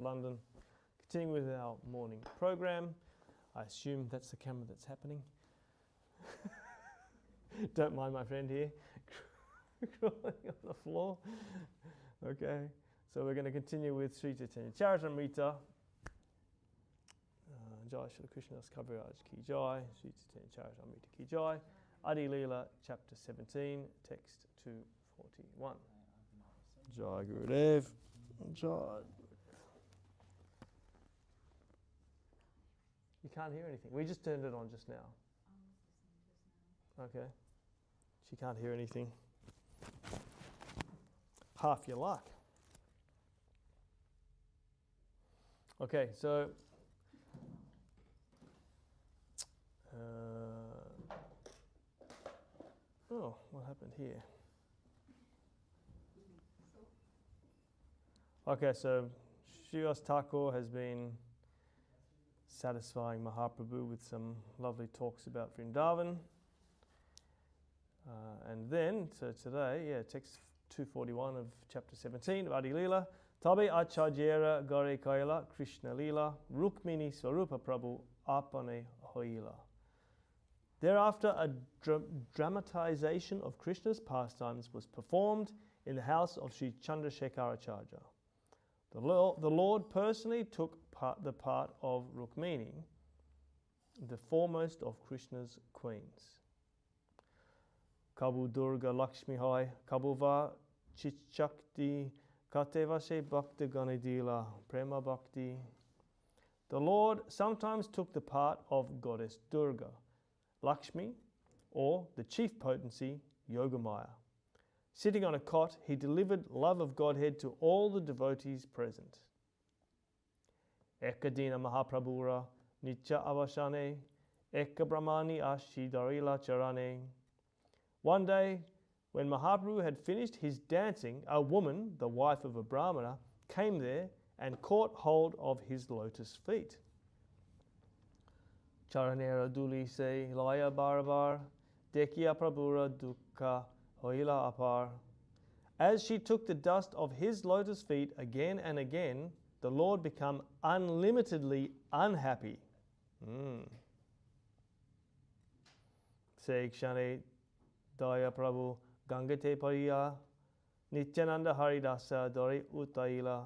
London. Continuing with our morning program. I assume that's the camera that's happening. Don't mind my friend here crawling on the floor. Okay, so we're going to continue with Sri Caitanya-caritāmṛta. Jai Srila Kṛṣṇadāsa Kavirāja ki jai, Sri Caitanya-caritāmṛta ki jai. Ādi-līlā, chapter 17, text 241. Jai Gurudev. Jai. You can't hear anything. We just turned it on just now. Okay. She can't hear anything. Half your luck. Okay, so oh, what happened here? Okay, so Srila Thakur has been satisfying Maharprabhu with some lovely talks about Vrindavan. And then, so today, text 241 of chapter 17 of Ādi-līlā. Tabe acharjera gare kaila Kṛṣṇa-līlā Rukmini Swarupa Prabhu Āpane-hoila. Thereafter, a dramatization of Krishna's pastimes was performed in the house of Sri Chandrasekharacharya. The Lord personally took the part of Rukmini, the foremost of Krishna's queens. Kabu Durga Lakshmi Hai, Kabuva Chichakti Katevashe Bhakti Ganidila Prema Bhakti. The Lord sometimes took the part of Goddess Durga, Lakshmi, or the chief potency, Yogamaya. Sitting on a cot, he delivered love of Godhead to all the devotees present. Ekadina Mahaprabhura Nitya Avashane Eka Brahmani Ashi Darila Charane. One day, when Mahaprabhu had finished his dancing, a woman, the wife of a Brahmana, came there and caught hold of his lotus feet. Charanera Duli se Laya Barabar Dekiya Prabhura Dukha Hoila Apar. As she took the dust of his lotus feet again and again, the Lord became unlimitedly unhappy. Sekshane Daya Prabhu Gangate Pariya Nityananda Haridasa Dori Utaila.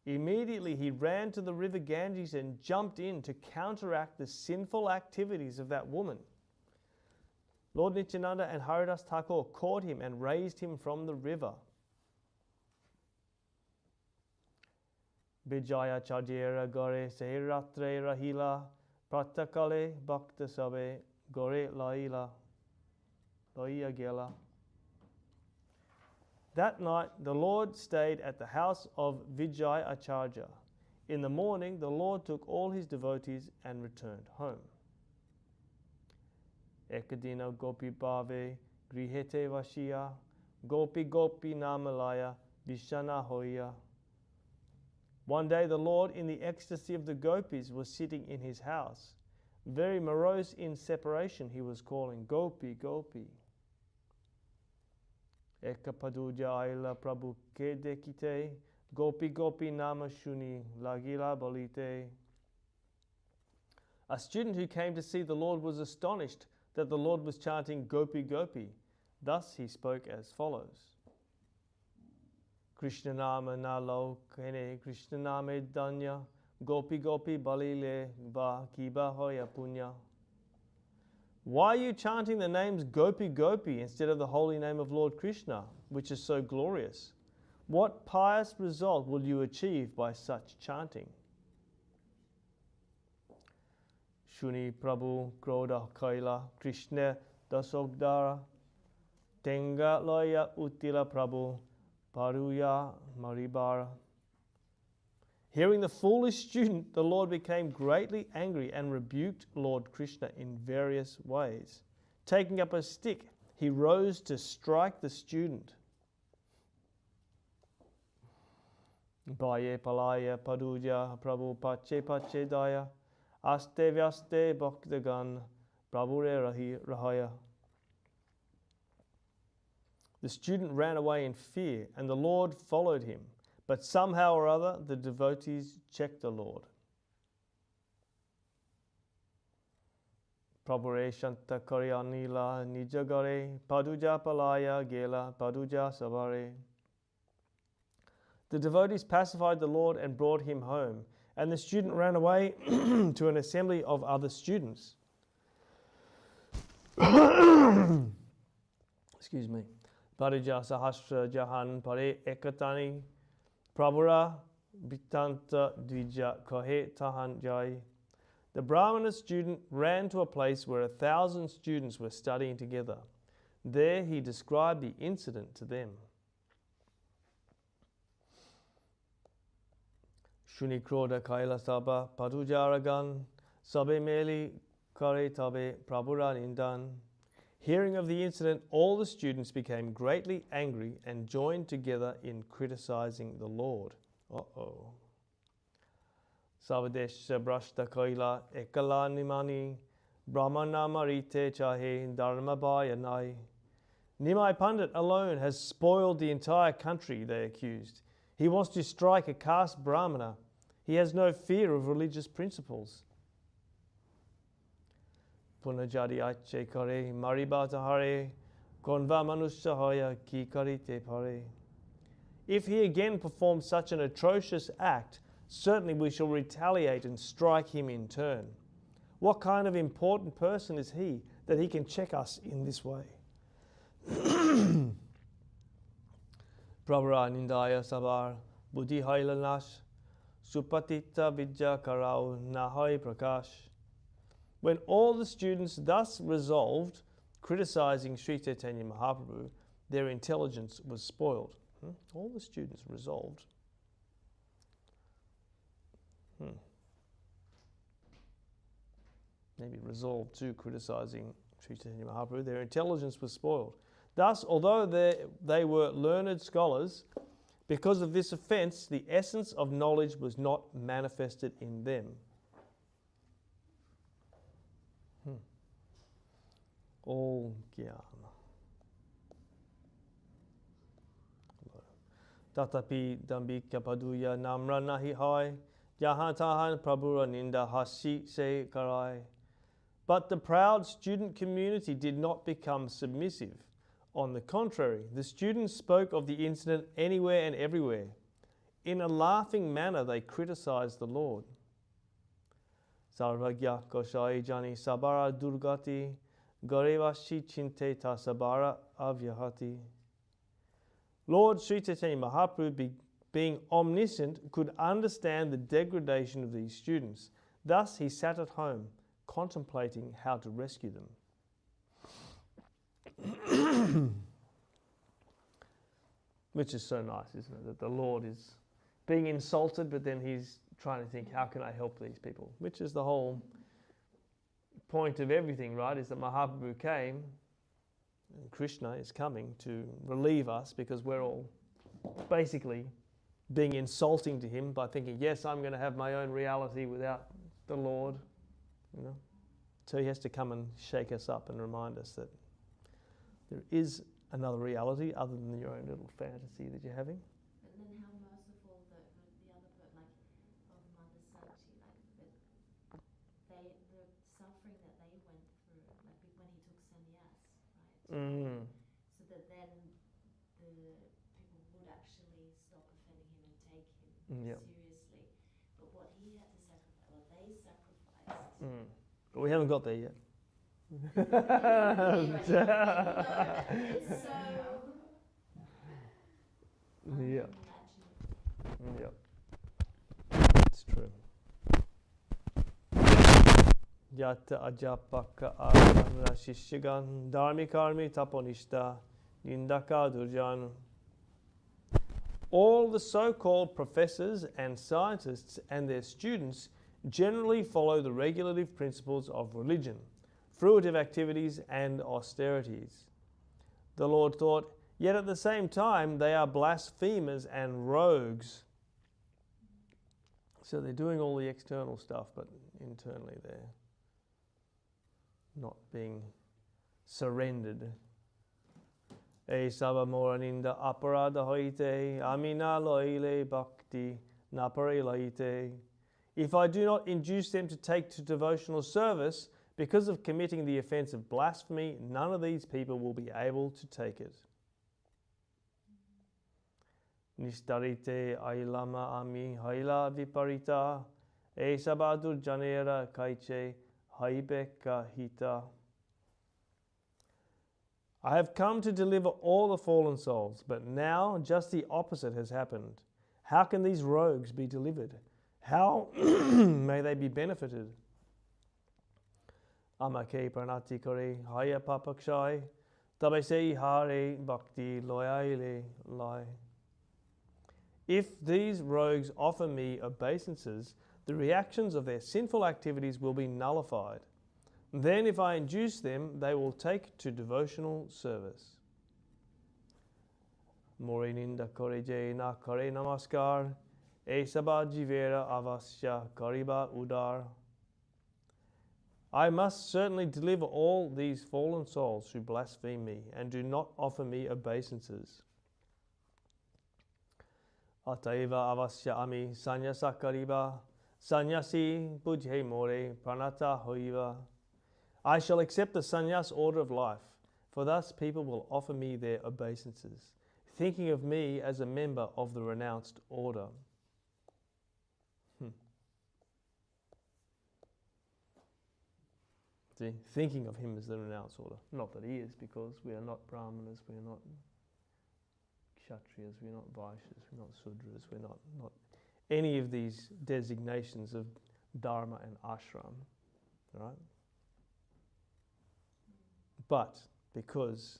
Immediately he ran to the river Ganges and jumped in to counteract the sinful activities of that woman. Lord Nityananda and Haridas Thakur caught him and raised him from the river. Bijaya Chajera Gore Sehiratre Rahila Pratakale Bhakta Sabe Gore Laila Loya Gela. That night the Lord stayed at the house of Vijay Acharya. In the morning the Lord took all his devotees and returned home. Ekadina Gopi Bhave Grihete Vashiya Gopi Gopi Namalaya Vishana Hoya. One day the Lord, in the ecstasy of the gopis, was sitting in his house. Very morose in separation, he was calling Gopi Gopi. Eka Paduja Aila Prabhu Ke Dekite Gopi Gopi Nama Shuni Lagila Bolite. A student who came to see the Lord was astonished that the Lord was chanting Gopi Gopi. Thus he spoke as follows. Krishna Nama Nalo Kene Krishna Name Danya Gopi Gopi Balile Va Kiba Hoya Punya. Why are you chanting the names Gopi Gopi instead of the holy name of Lord Krishna, which is so glorious? What pious result will you achieve by such chanting? Shuni Prabhu Krodha Kaila Krishna Dasogdara Tenga Loya Utila Prabhu Paruya Maribara. Hearing the foolish student, the Lord became greatly angry and rebuked Lord Krishna in various ways. Taking up a stick, he rose to strike the student. Baye Palaya Paduja Prabhu Pache Pache Daya Aste Vyaste Bhaktagan Prabhure Rahaya. The student ran away in fear, and the Lord followed him. But somehow or other, the devotees checked the Lord. Prabhure Shanta Karyanila Nijagare Paduja Palaya Gela Paduja Savare. The devotees pacified the Lord and brought him home, and the student ran away to an assembly of other students. Excuse me. Paduja Sahasra Jahan Pare Ekatani Prabhura Bitanta Dvija Kahe Tahan Jai. The Brahmana student ran to a place where 1,000 students were studying together. There he described the incident to them. Shuni Kroda Kaila Saba Padujaragan Sabe Meli Kare Tabe Prabhura Nindan. Hearing of the incident, all the students became greatly angry and joined together in criticizing the Lord. Uh-oh. Savadesha Brashta Kaila Ekala Nimani Brahmana Marite Chahe Dharma Bayanai. Nimai Pandit alone has spoiled the entire country, they accused. He wants to strike a caste Brahmana. He has no fear of religious principles. Punajadi Ache Kare Maribata Hare Konva Manusha Hoya Ki Karite Pare. If he again performs such an atrocious act, certainly we shall retaliate and strike him in turn. What kind of important person is he that he can check us in this way? Prabhura Nindaya Sabar Buddhi Hailanash Supatita Vidya Karau Nahai Prakash. When all the students thus resolved, criticizing Sri Chaitanya Mahaprabhu, their intelligence was spoiled. All the students resolved. Maybe resolved to criticizing Sri Chaitanya Mahaprabhu, their intelligence was spoiled. Thus, although they were learned scholars, because of this offense, the essence of knowledge was not manifested in them. All jnana. Tatapi dambika paduya namra nahi hai, jahan tahan prabhura ninda hasi se karai. But the proud student community did not become submissive. On the contrary, the students spoke of the incident anywhere and everywhere. In a laughing manner, they criticized the Lord. Sarvagya koshai jani sabara durgati, garevashi chinte ta sabara avyahati. Lord Sri Chaitanya Mahaprabhu, being omniscient, could understand the degradation of these students. Thus he sat at home, contemplating how to rescue them. Which is so nice, isn't it? That the Lord is being insulted, but then he's trying to think, how can I help these people? Which is the whole point of everything, right? Is that Mahaprabhu came, and Krishna is coming to relieve us because we're all basically being insulting to him by thinking, yes, I'm going to have my own reality without the Lord. So he has to come and shake us up and remind us that there is another reality other than your own little fantasy that you're having. And then how merciful the other part, like of Mother Sakshi, like the suffering that they went through, like when he took sannyāsa, right? So that then the people would actually stop offending him and take him seriously. But what he had to sacrifice, what they sacrificed. But we haven't got there yet. It's so it's true. Yata ajapaka arana shishyagan dharmikarmi taponishta nindaka durjan. All the so-called professors and scientists and their students generally follow the regulative principles of religion, fruitive activities and austerities. The Lord thought, yet at the same time they are blasphemers and rogues. So they're doing all the external stuff, but internally they're not being surrendered. E sava moraninda aparada hoite, amina loile bhakti napare laite. If I do not induce them to take to devotional service because of committing the offense of blasphemy, none of these people will be able to take it. Nistarite ailama ami haila viparita, e sabadur janera kaiche haibeka hita. I have come to deliver all the fallen souls, but now just the opposite has happened. How can these rogues be delivered? How may they be benefited? Amake pranati kore haya papakshai, tabese hare bhakti loyaile lai. If these rogues offer me obeisances, the reactions of their sinful activities will be nullified. Then if I induce them, they will take to devotional service. Morininda koreje na kare namaskar, e sabajivera avasya kariba udar. I must certainly deliver all these fallen souls who blaspheme me and do not offer me obeisances. Ataiva avasya ami sannyāsa kariba, sannyasi bujhe more pranata hoiva. I shall accept the sannyas order of life, for thus people will offer me their obeisances, thinking of me as a member of the renounced order. See, thinking of him as the renounced order. Not that he is, because we are not brahmanas, we are not kshatriyas, we are not vaishyas, we are not sudras, we are not any of these designations of dharma and ashram, right? But because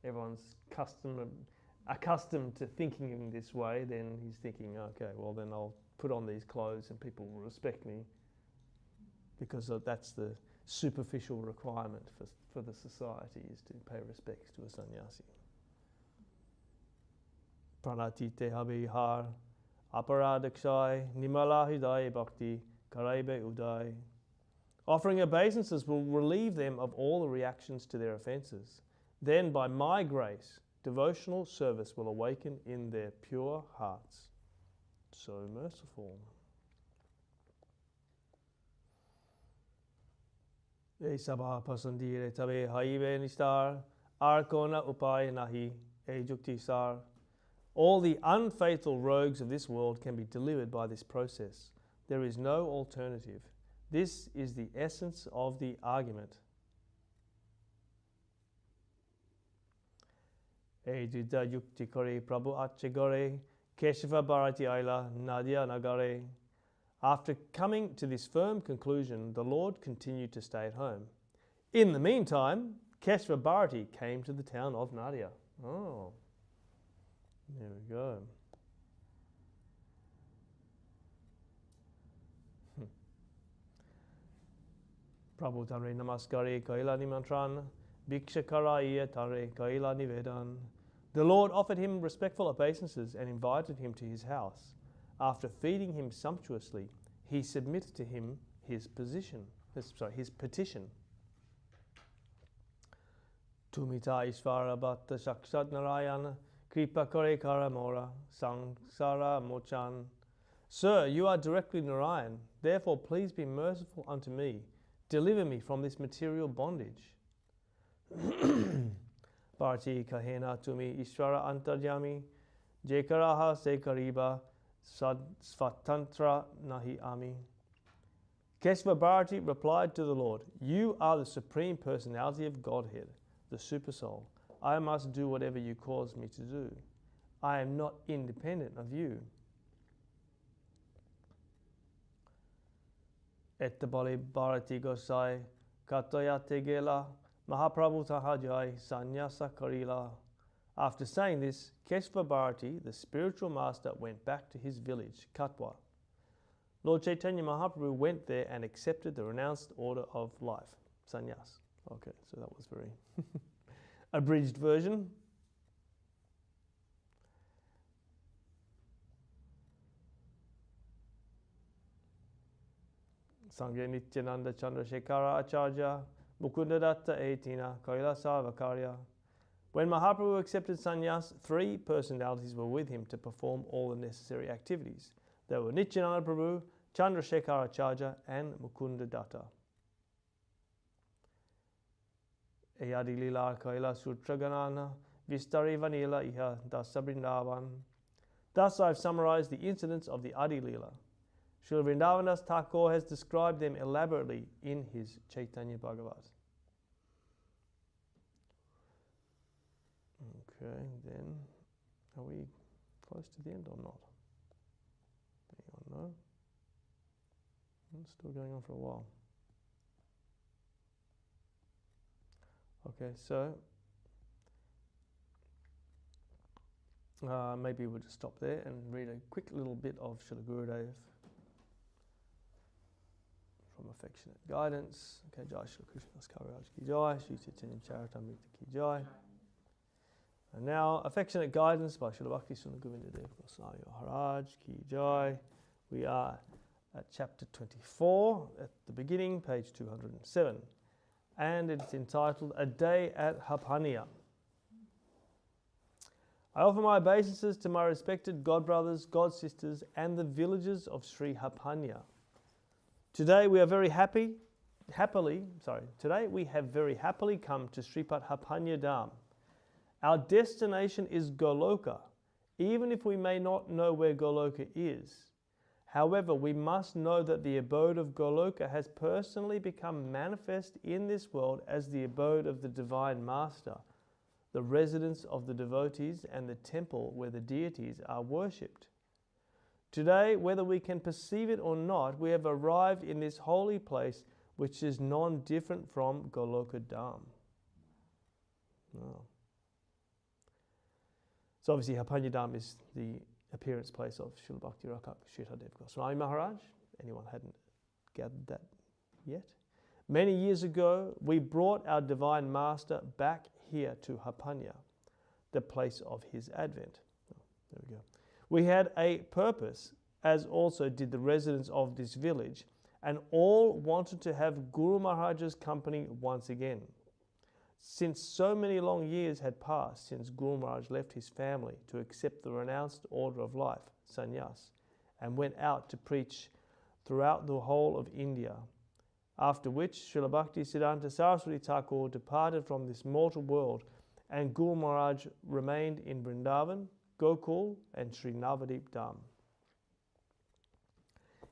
everyone's accustomed to thinking in this way, then he's thinking, okay, well then I'll put on these clothes and people will respect me, because that's the superficial requirement for the society, is to pay respects to a sannyasi. Pranatite habihar aparadakshay nimala hidai bhakti karaibe udai. Offering obeisances will relieve them of all the reactions to their offences. Then, by my grace, devotional service will awaken in their pure hearts. So merciful. E sabha pasandire tabe haive nistar, arkona upay nahi e jukti sar. All the unfaithful rogues of this world can be delivered by this process. There is no alternative. This is the essence of the argument. Ejida yukti kore Prabhu ache gore, Keshava bharati aila nadia nagare. After coming to this firm conclusion, the Lord continued to stay at home. In the meantime, Keshava Bharati came to the town of Nadia. Oh, there we go. Prabhu tare namaskare kaila nimantran, bhiksha karaiya tare kaila nivedan. The Lord offered him respectful obeisances and invited him to his house. After feeding him sumptuously, he submitted to him his petition. Tumita Ishvara Bhatta Shakshat Narayana Kripa Kare Karamora Sangsara Mochan. Sir, you are directly Narayan, therefore please be merciful unto me. Deliver me from this material bondage. Bharati kahena tumi Ishvara antarjami, Jekaraha se kariba svatantra nahi ami. Keshava Bharati replied to the Lord, you are the Supreme Personality of Godhead, the Supersoul. I must do whatever you cause me to do. I am not independent of you. Ettabali Bharati Gosai Caitanya-caritāmṛta Mahāprabhu tahajai sannyāsa karila. After saying this, Keshava Bharati, the spiritual master, went back to his village, Katwa. Lord Chaitanya Mahaprabhu went there and accepted the renounced order of life, sannyas. Okay, so that was very abridged version. Sangye Nityananda Chandrasekhara Acharya Mukundadatta Etina Kailasa Vakarya When Mahaprabhu accepted sannyas, 3 personalities were with him to perform all the necessary activities. They were Nityananda Prabhu, Chandrasekharacharya, and Mukunda Datta. Ādi-līlā kaila sutraganana vistari vanila iha dasabrindavan. Thus I have summarized the incidents of the Ādi-līlā. Srila Vrindavandas Thakur has described them elaborately in his Chaitanya Bhagavat. Okay, then, are we close to the end or not? Anyone know? It's still going on for a while. Okay, so maybe we'll just stop there and read a quick little bit of Srila Gurudev from Affectionate Guidance. Okay, Jai Srila Kṛṣṇadāsa Kavirāja ki Jai, Shri Caitanya-caritāmṛta ki Jai. And now, Affectionate Guidance by Srila Bhakti Sundar Govinda Dev-Goswami Maharaj ki Jai. We are at chapter 24, at the beginning, page 207. And it's entitled, A Day at HAPANIYA. I offer my obeisances to my respected godbrothers, godsisters, and the villagers of Sri HAPANIYA. Today we have very happily come to Sripat HAPANIYA Dham. Our destination is Goloka, even if we may not know where Goloka is. However, we must know that the abode of Goloka has personally become manifest in this world as the abode of the Divine Master, the residence of the devotees, and the temple where the deities are worshipped. Today, whether we can perceive it or not, we have arrived in this holy place which is non-different from Goloka Dham. Oh. So obviously HAPANIYA Dham is the appearance place of Srila Bhakti Rakak Shrita Dev-Goswami Maharaj. Anyone hadn't gathered that yet? Many years ago, we brought our Divine Master back here to HAPANIYA, the place of his advent. Oh, there we go. We had a purpose, as also did the residents of this village, and all wanted to have Guru Maharaj's company once again. Since so many long years had passed since Guru Maharaj left his family to accept the renounced order of life, sannyāsa, and went out to preach throughout the whole of India, after which Srila Bhakti Siddhanta Saraswati Thakur departed from this mortal world, and Guru Maharaj remained in Vrindavan, Gokul, and Sri Navadip Dham.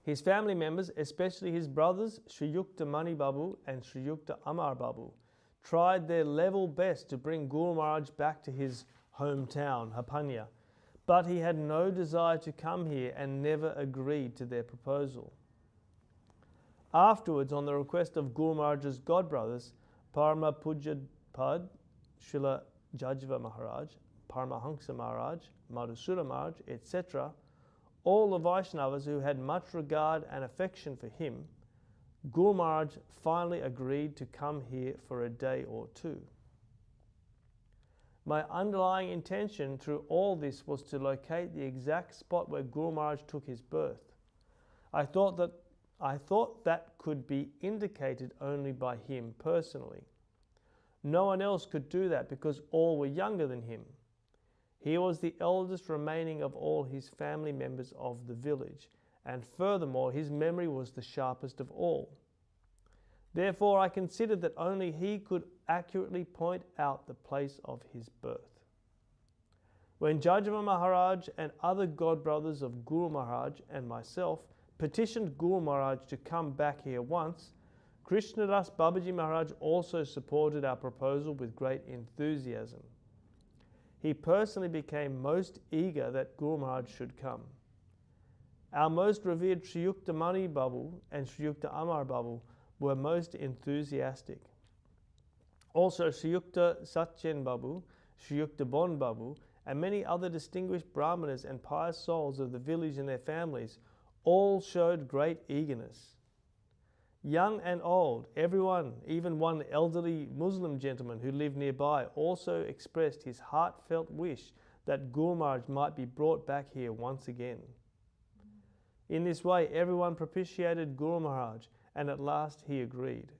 His family members, especially his brothers Sri Yukta Mani Babu and Sri Yukta Amar Babu, tried their level best to bring Guru Maharaj back to his hometown, HAPANIYA, but he had no desire to come here and never agreed to their proposal. Afterwards, on the request of Guru Maharaj's godbrothers, Parama Pujapad, Srila Jajva Maharaj, Paramahansa Maharaj, Madhusura Maharaj, etc., all the Vaishnavas who had much regard and affection for him, Guru Maharaj finally agreed to come here for a day or two. My underlying intention through all this was to locate the exact spot where Guru Maharaj took his birth. I thought that could be indicated only by him personally. No one else could do that because all were younger than him. He was the eldest remaining of all his family members of the village, and furthermore his memory was the sharpest of all. Therefore I considered that only he could accurately point out the place of his birth. When Jajava Maharaj and other godbrothers of Guru Maharaj and myself petitioned Guru Maharaj to come back here once, Kṛṣṇadāsa Babaji Maharaj also supported our proposal with great enthusiasm. He personally became most eager that Guru Maharaj should come. Our most revered Sri Yukta Mani Babu and Sri Yukta Amar Babu were most enthusiastic. Also Sri Yukta Satyen Babu, Sri Yukta Bon Babu, and many other distinguished brahmanas and pious souls of the village and their families all showed great eagerness. Young and old, everyone, even one elderly Muslim gentleman who lived nearby, also expressed his heartfelt wish that Guru Maharaj might be brought back here once again. In this way, everyone propitiated Guru Maharaj, and at last he agreed.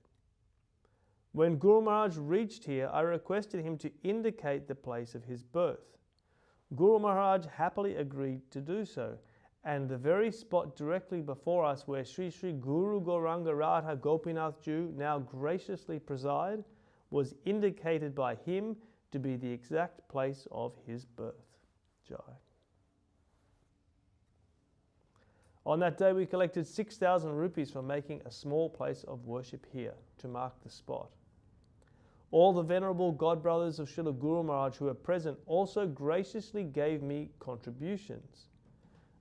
When Guru Maharaj reached here, I requested him to indicate the place of his birth. Guru Maharaj happily agreed to do so, and the very spot directly before us where Sri Sri Guru Gauranga Radha Gopinath Ju now graciously preside was indicated by him to be the exact place of his birth. Jai. On that day we collected 6,000 rupees for making a small place of worship here to mark the spot. All the venerable God brothers of Srila Guru Maharaj who were present also graciously gave me contributions.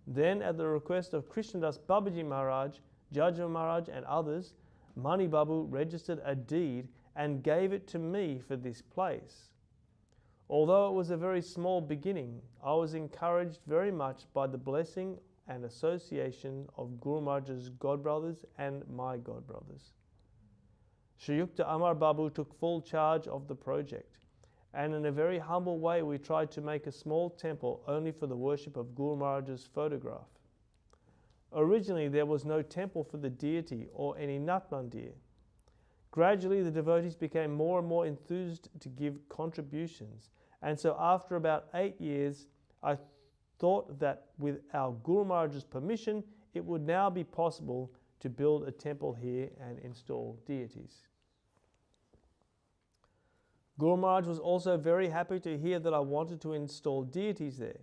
Then at the request of Kṛṣṇadāsa Babaji Maharaj, Jaja Maharaj and others, Mani Babu registered a deed and gave it to me for this place. Although it was a very small beginning, I was encouraged very much by the blessing and association of Guru Maharaj's God brothers and my God brothers. Sri Yukta Amar Babu took full charge of the project, and in a very humble way we tried to make a small temple only for the worship of Guru Maharaj's photograph. Originally there was no temple for the deity or any Nat Mandir. Gradually the devotees became more and more enthused to give contributions, and so after about 8 years I thought that with our Guru Maharaj's permission it would now be possible to build a temple here and install deities. Guru Maharaj was also very happy to hear that I wanted to install deities there.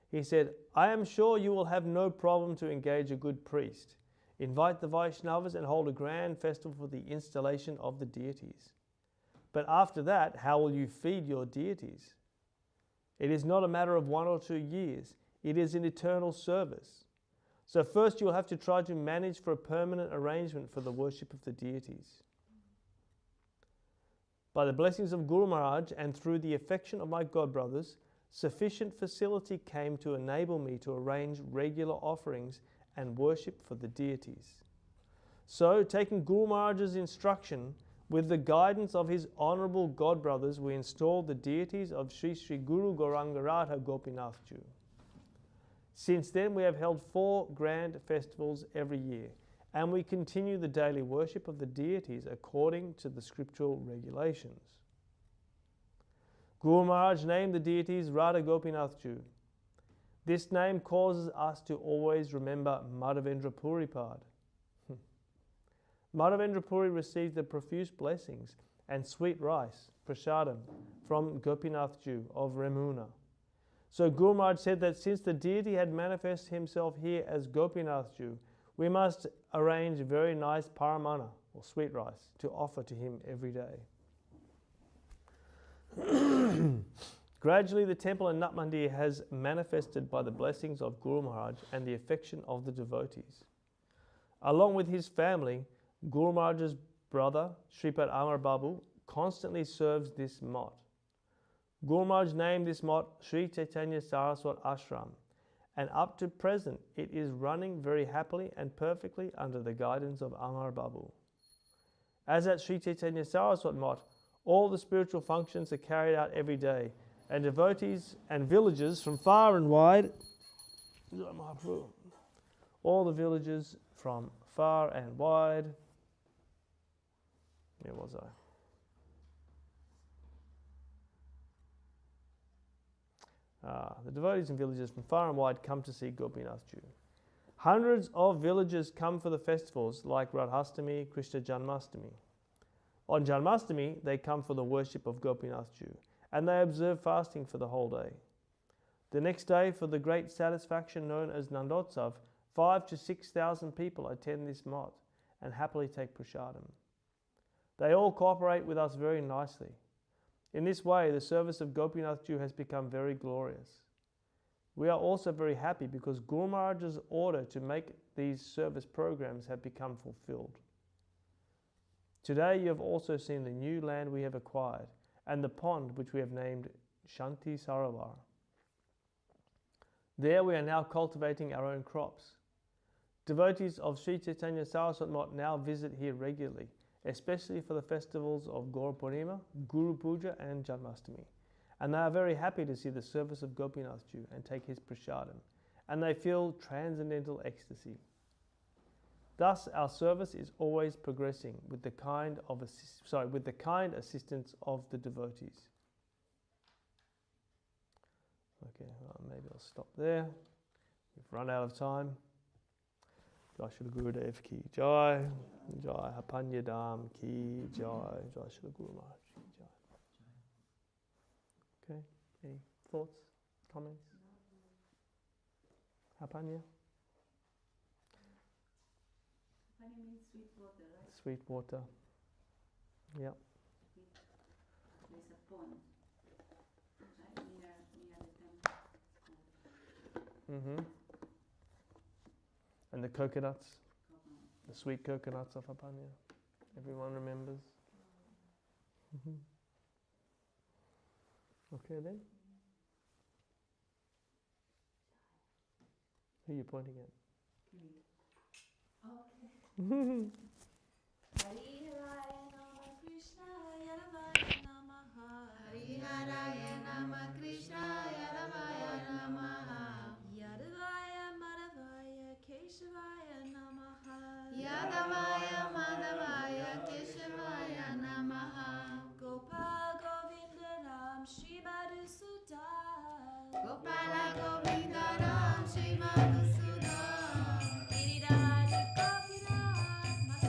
He said, "I am sure you will have no problem to engage a good priest. Invite the Vaishnavas and hold a grand festival for the installation of the deities. But after that, how will you feed your deities? It is not a matter of 1 or 2 years. It is an eternal service. So first you will have to try to manage for a permanent arrangement for the worship of the deities." By the blessings of Guru Maharaj and through the affection of my God brothers, sufficient facility came to enable me to arrange regular offerings and worship for the deities. So, taking Guru Maharaj's instruction, with the guidance of his honourable God brothers, we installed the deities of Sri Sri Guru Gauranga Radha Gopinath Ju. Since then we have held 4 grand festivals every year, and we continue the daily worship of the deities according to the scriptural regulations. Guru Maharaj named the deities Radha Gopinath Ju. This name causes us to always remember Madhavendra Puripad. Madhavendra Puri received the profuse blessings and sweet rice, prasadam, from Gopinath Ju of Remuna. So Guru Maharaj said that since the deity had manifested himself here as Gopinath Ju, we must arrange very nice paramana, or sweet rice, to offer to him every day. Gradually the temple in Nat Mandir has manifested by the blessings of Guru Maharaj and the affection of the devotees. Along with his family, Guru Maharaj's brother, Sripad Amar Babu, constantly serves this mott. Guru Maharaj named this mott Sri Caitanya-caritāmṛta Ashram, and up to present it is running very happily and perfectly under the guidance of Amar Babu. As at Sri Caitanya-caritāmṛta mott, all the spiritual functions are carried out every day, and devotees and villagers from far and wide, all the villages from far and wide, where was I? The devotees and villagers from far and wide come to see Gopinath Ju. Hundreds of villagers come for the festivals like Radhastami, Krishna Janmastami. On Janmastami, they come for the worship of Gopinath Ju, and they observe fasting for the whole day. The next day, for the great satisfaction known as Nandotsav, 5,000 to 6,000 people attend this mott and happily take prasadam. They all cooperate with us very nicely. In this way, the service of Gopinath Ju has become very glorious. We are also very happy because Guru Maharaj's order to make these service programs have become fulfilled. Today you have also seen the new land we have acquired and the pond which we have named Shanti Sarovar. There we are now cultivating our own crops. Devotees of Sri Caitanya-caritāmṛta mott now visit here regularly, especially for the festivals of Gaura Purnima, Guru Puja and Janmastami. And they are very happy to see the service of Gopinath Ju and take his prasadam, and they feel transcendental ecstasy. Thus, our service is always progressing with the kind assistance of the devotees. Okay, maybe I'll stop there. We've run out of time. Jai Srila Gurudev ki Jai. Jai HAPANYA Dham ki Jai. Jai Srila Guru Maharaj ki Jai. Okay, any thoughts, comments? HAPANYA? HAPANYA means sweet water, right? Sweet water. Yeah. There's a pond near the temple. And the coconuts, the sweet coconuts of HAPANYA. Everyone remembers. Okay then. Who are you pointing at? Okay. Hariraya Nama Krishnaya Ravaya Namaha. Hariraya Nama Krishnaya Ravaya Namaha. Yadavaya Madhavaya Keshavaya Namaha. Yadavaya Madhavaya Keshavaya Namaha. Gopala Govinda Ram Shri Madhusudana. Gopala Govinda Ram Shri Madhusudana. Giridhara Govindara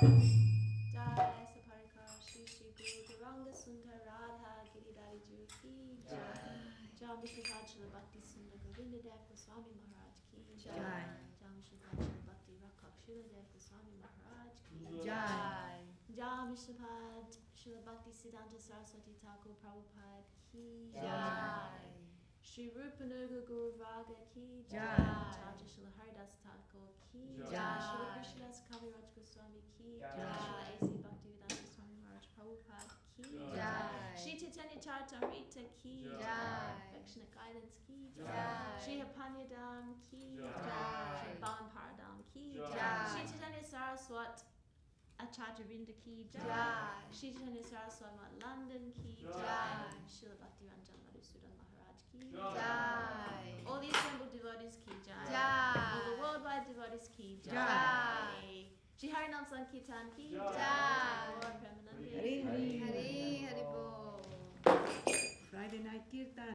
Jai Saparikar Shri Shri Guru Duranga Sundar Radha Giridhari Ju Ki Jai. Jai Vishnupada Srila Bhakti Sundar Govinda Dev-Goswami Maharaj Ki Jai. Jai Vishnupada Srila Bhakti Rakkhak Srila Dev-Goswami Maharaj Ki Jai. Jai Vishnupada Srila Bhakti Siddhanta Saraswati Thakur Prabhupada Ki Jai. Shri Rupanuga Guru Vaga Ki Jai. Chaja Srila Haridas Thakur Ki Jai. Srila Kṛṣṇadāsa Kavirāja Gosvāmī Ki Jai. A.C. Bhaktivedanta Swami Maharaj Prabhupada Ki Jai. Shri Caitanya-caritāmṛta Ki Jai. Affectionate Guidance Ki Jai. Shri HAPANIYya Ki Jai. Shri Param Ki Jai. Shri Caitanya Saraswat Acharya Vrinda Ki Jai. Shri Caitanya Saraswat London Ki Jai. Srila Bhaktivedanta Madhusudan Maharaj Ki Jai. All the assembled devotees Ki Jai. All the worldwide devotees Ki Jai. Shri Harinam Sankirtan Ki Jai. Lord Premanandi Hari Hari Hari Bol. Friday night kirtan.